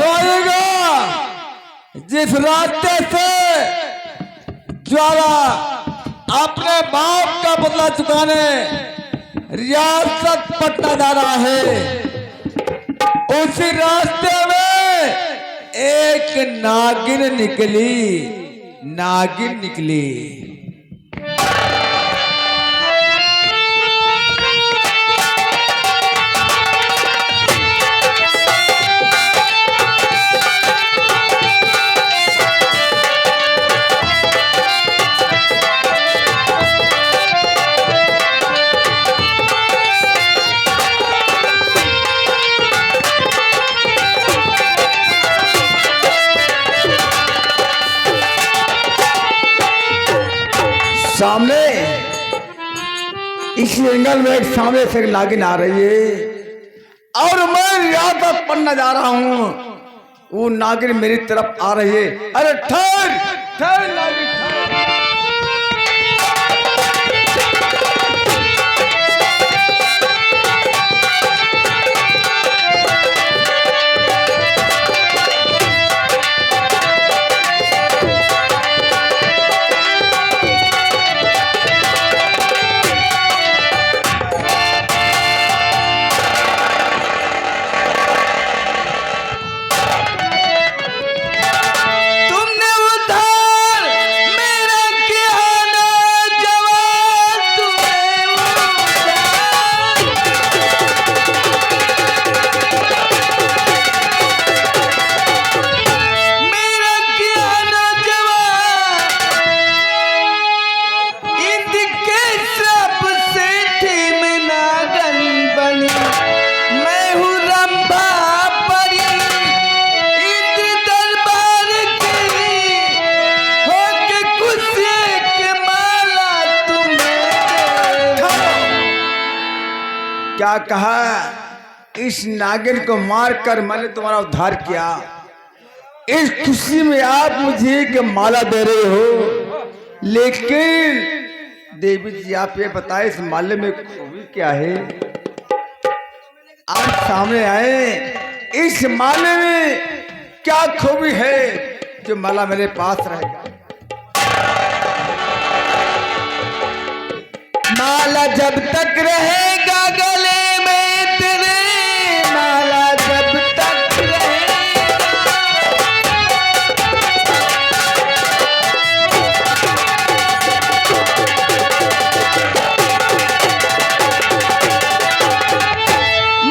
सोएगा जिस रास्ते से ज्वाला अपने बाप का बदला चुकाने रियासत पटना जा रहा है, उसी रास्ते में एक नागिन निकली। सामने इस एंगल में एक सामने से नागिन आ रही है और मैं रियासत पढ़ने जा रहा हूं, वो नागिन मेरी तरफ आ रही है। अरे ठहर ठहर नागिन ठहर। क्या कहा? इस नागिन को मारकर मैंने तुम्हारा उद्धार किया। इस खुशी में आप मुझे एक माला दे रहे हो, लेकिन देवी जी आप ये बताए इस माले में खूबी क्या है? आप सामने आए, इस माले में क्या खूबी है जो माला मेरे पास रहेगा? माला जब तक रहेगा गले में तेरे, माला जब तक रहेगा,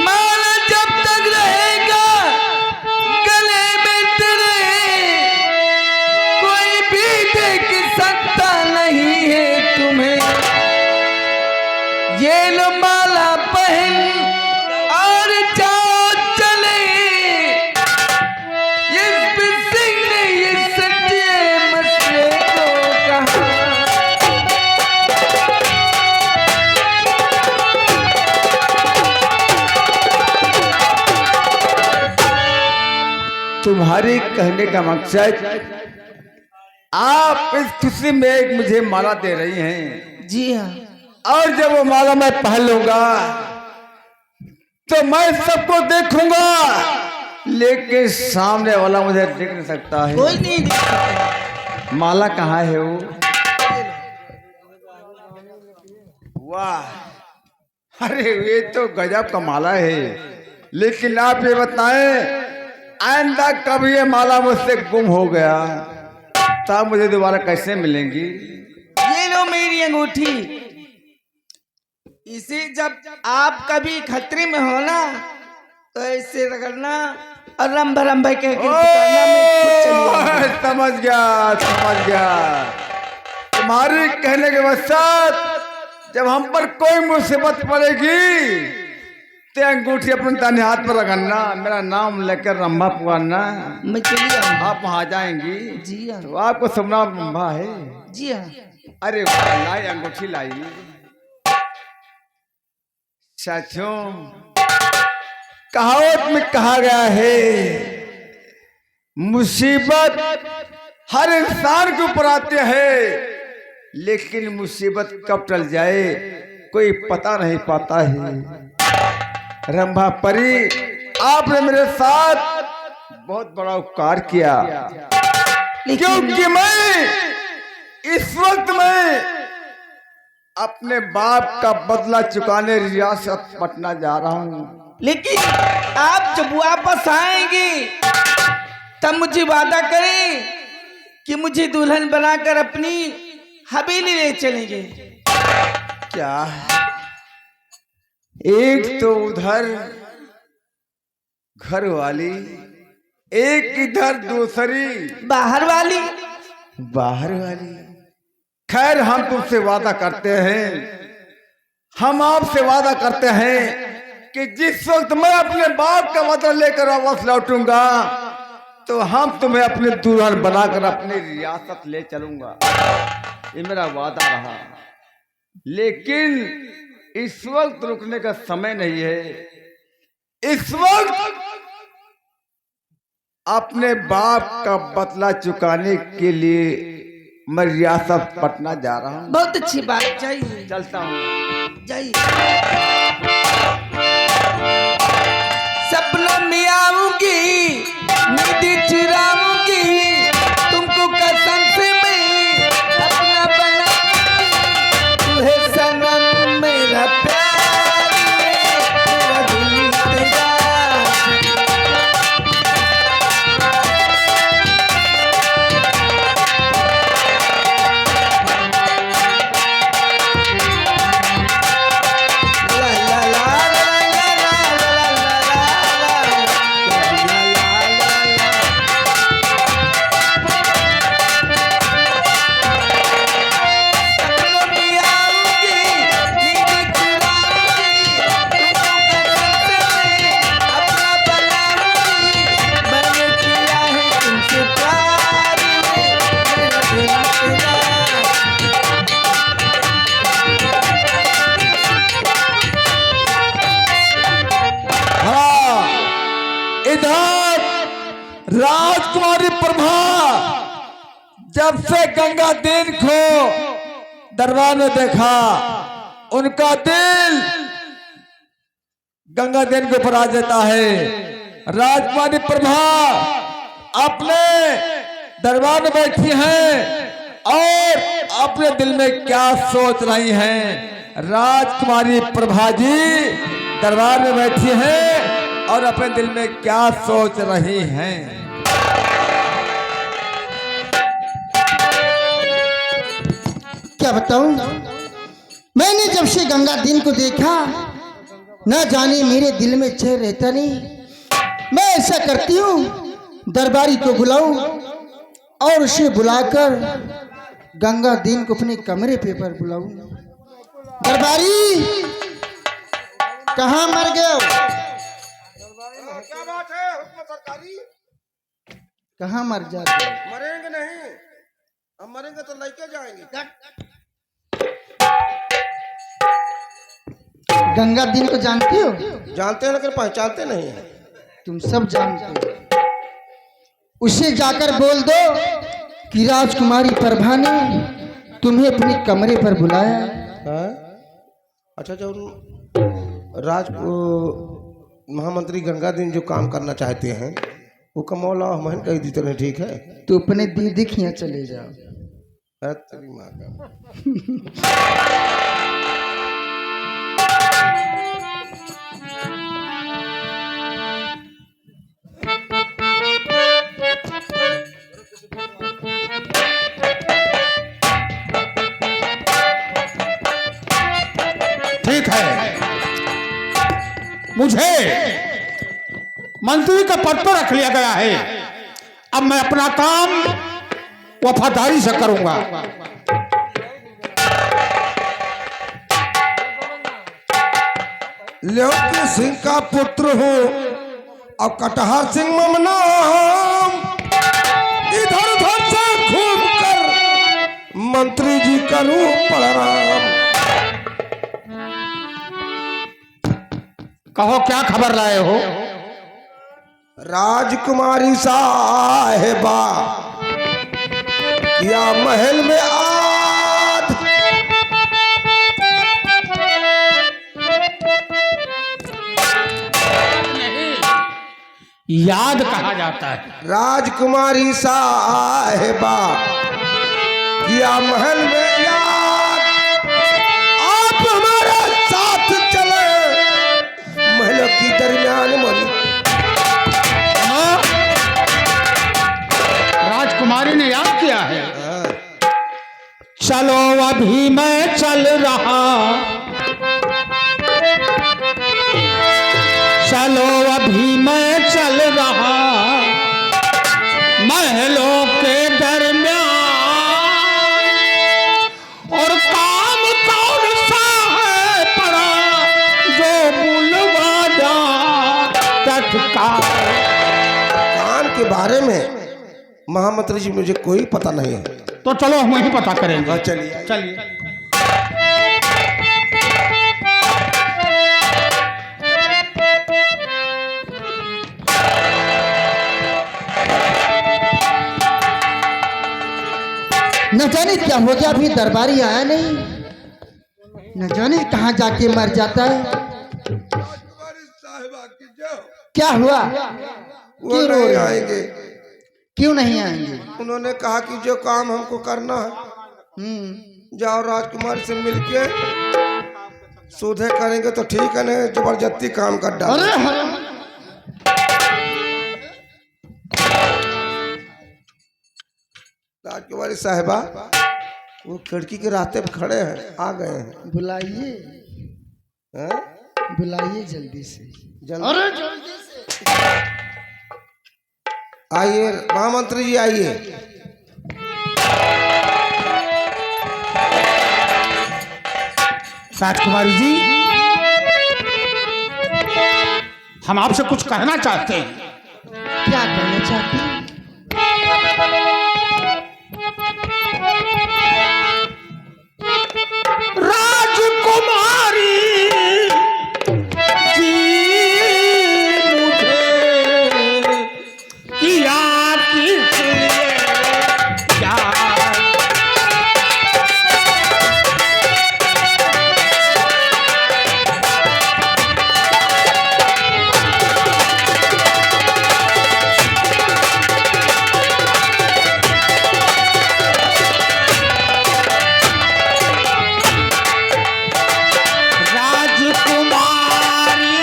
माला जब तक रहेगा गले में तेरे, कोई भी देख सकता नहीं है तुम्हें। ये लो माला पहन और जाओ चले, इस सिंह ने ये सच्चे मसले को कहा। तुम्हारे कहने का मकसद, आप इस खुशी में एक मुझे माला दे रही हैं। जी हाँ। और जब वो माला मैं पहन लूंगा तो मैं सबको देखूंगा, लेकिन सामने वाला मुझे देख नहीं सकता है। कोई नहीं देख सकता। माला कहाँ है वो? वाह, अरे ये तो गजब का माला है, लेकिन आप ये बताएं आइंदा कभी ये माला मुझसे गुम हो गया तब मुझे दोबारा कैसे मिलेंगी? ये लो मेरी अंगूठी, इसे जब आप कभी खतरे में हो ना तो ऐसे रगड़ना और रंभ रंभ कह के पुकारना, मैं खुद चली आऊंगी। समझ गया। तुम्हारे कहने के पश्चात जब हम पर कोई मुसीबत पड़ेगी तो अंगूठी अपने दाहिने हाथ पर रखना, मेरा नाम लेकर रंभा पुकारना, मैं चली आऊंगी। आप वहां जाएंगी। जी हाँ। तो आपको सबना रंभा है। जी हाँ। अरे लाई अंगूठी लाई। साथियों, कहावत में कहा गया है मुसीबत हर इंसान के ऊपर आते हैं, लेकिन मुसीबत कब टल जाए कोई पता नहीं पाता है। रंभा परी, आपने मेरे साथ बहुत बड़ा उपकार किया, लेकिन क्योंकि मैं इस वक्त में अपने बाप का बदला चुकाने रियासत पटना जा रहा हूँ। लेकिन आप जब वापस आएंगे तब मुझे वादा करें कि मुझे दुल्हन बनाकर अपनी हवेली ले चलेंगे। क्या एक तो उधर घर वाली, एक इधर दूसरी बाहर वाली। बाहर वाली। खैर हम तुमसे वादा करते हैं, हम आपसे वादा करते हैं कि जिस वक्त मैं अपने बाप का बदला लेकर वापस लौटूंगा तो हम तुम्हें अपने दुल्हन बनाकर अपनी रियासत ले चलूंगा। ये मेरा वादा रहा। लेकिन इस वक्त रुकने का समय नहीं है। इस वक्त अपने बाप का बदला चुकाने के लिए मैं रियासत पटना जा रहा हूँ। बहुत अच्छी बात। जाइए चलता हूँ। जाइए। सपनों में आऊंगी, नींद चुराऊंगी, तुमको कसम से मैं अपना बनाऊंगी। तू है सनम मेरा प्यार, मेरा दिल तेरा। राजकुमारी प्रभा जब से गंगा दीन को दरबार में देखा, उनका दिल गंगा दीन के ऊपर आ जाता है। राजकुमारी प्रभा अपने दरबार में बैठी हैं और अपने दिल में क्या सोच रही हैं। राजकुमारी प्रभा जी दरबार में बैठी हैं और अपने दिल में क्या सोच रही हैं। क्या बताऊं, मैंने जब से गंगा दीन को देखा न जाने मेरे दिल में चैन रहता नहीं। मैं ऐसा करती हूँ दरबारी को बुलाऊं और उसे बुलाकर गंगा दीन को अपने कमरे पे पर बुलाऊं। दरबारी कहाँ मर गए? क्या बात है हुक्म सरकारी? कहाँ मर जाते? मरेंगे नहीं, हम मरेंगे तो लेके जाएंगे। गंगा दीन को जानती हो? जानते हैं लेकिन पहचानते नहीं है। तुम सब जानते हो। उसे जाकर बोल दो कि राजकुमारी प्रभा ने तुम्हें अपने कमरे पर बुलाया। हाँ? अच्छा, जो महामंत्री गंगा दीन जो काम करना चाहते हैं वो कमौला हमन कह देते हैं। ठीक है, तो अपने दीदी के यहाँ चले जाओ। है तेरी माँ का। ठीक है, मुझे मंत्री का पद पर रख लिया गया है। अब मैं अपना काम वफादारी से करूंगा। ल्योकी सिंह का पुत्र हूँ और कटहर सिंह मम नाम। इधर उधर से घूम कर मंत्री जी करूं प्रणाम। कहो क्या खबर लाए हो? राजकुमारी साहेबा या महल में आद याद कहा जाता है। राजकुमारी साहेबा किया महल में याद, आप हमारे साथ चले महलों की दरमियान मोरी। राजकुमारी ने याद किया है। चलो अभी मैं चल रहा, चलो अभी मैं चल रहा महलों के दरमियान, और काम कौन सा है पड़ा जो बुलवाना तत्काल। काम के बारे में महामंत्री जी मुझे कोई पता नहीं है। तो चलो हम वही पता करेंगे। हाँ, चलिए चलिए। न जाने क्या हो गया, अभी दरबारी आया नहीं, न जाने कहाँ जाके मर जाता है। क्या हुआ? वो क्यों रो नहीं रहे हो? आएंगे। क्यों नहीं आएंगे? उन्होंने कहा कि जो काम हमको करना है जाओ राजकुमार से मिलके सूधे करेंगे तो ठीक है, नहीं जबरदस्ती काम कर डाल। अरे राजकुमारी साहिबा वो खिड़की के रास्ते पे खड़े हैं, आ गए हैं। बुलाइए, हैं? बुलाइए जल्दी से। जल्दी अरे जल्दी से आइए महामंत्री जी, आइए। राजकुमारी जी, हम आपसे कुछ कहना चाहते हैं। क्या कहना चाहती हैं? राजकुमारी जी मुझे किया किस लिए याद। राजकुमारी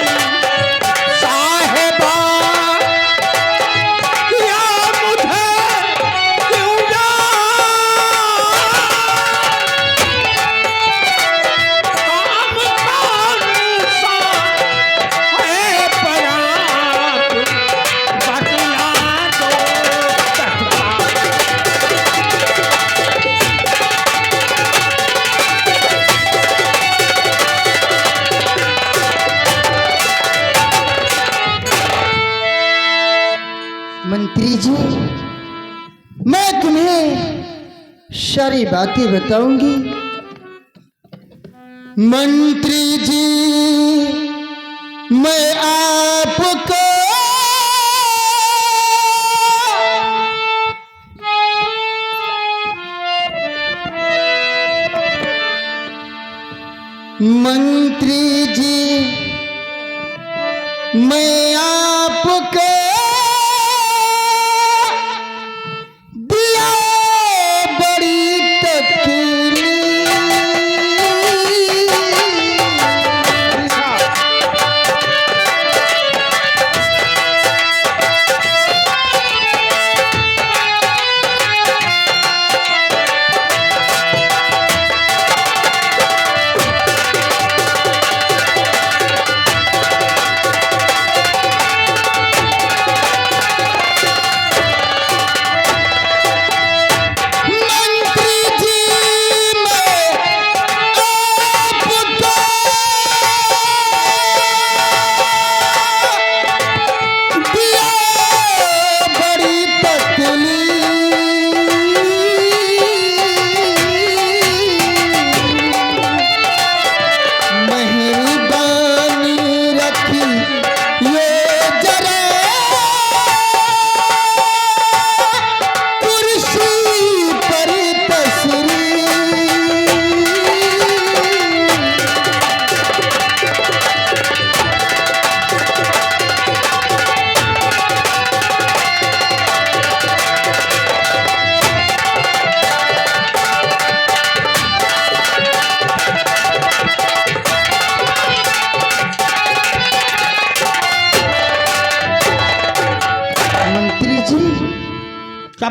साहिबा किया मुझे क्यों याद। काम कौन सा है परात बतिया दो तत्काल। मंत्री जी, मैं तुम्हें सारी बातें बताऊंगी। मंत्री जी, मैं आपको मंत्री जी, मैं आपको दिया बड़ी तकलीफ।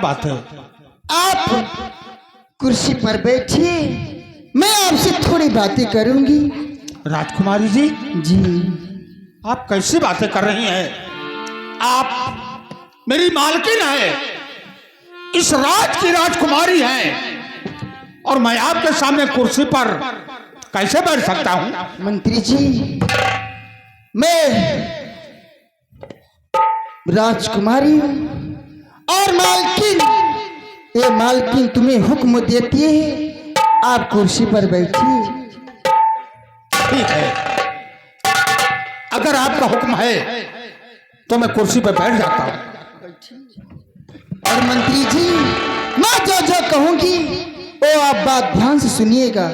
बात है? आप कुर्सी पर बैठिए, मैं आपसे थोड़ी बातें करूंगी। राजकुमारी जी, जी आप कैसी बातें कर रही हैं? आप मेरी मालकिन है, इस राज की राजकुमारी हैं, और मैं आपके सामने कुर्सी पर कैसे बैठ सकता हूं? मंत्री जी, मैं राजकुमारी हूं और मालकिन, ये मालकिन तुम्हें हुक्म देती है, आप कुर्सी पर बैठिए। ठीक है, अगर आपका हुक्म है तो मैं कुर्सी पर बैठ जाता हूं। और मंत्री जी, मैं जो जो कहूंगी वो आप बात ध्यान से सुनिएगा।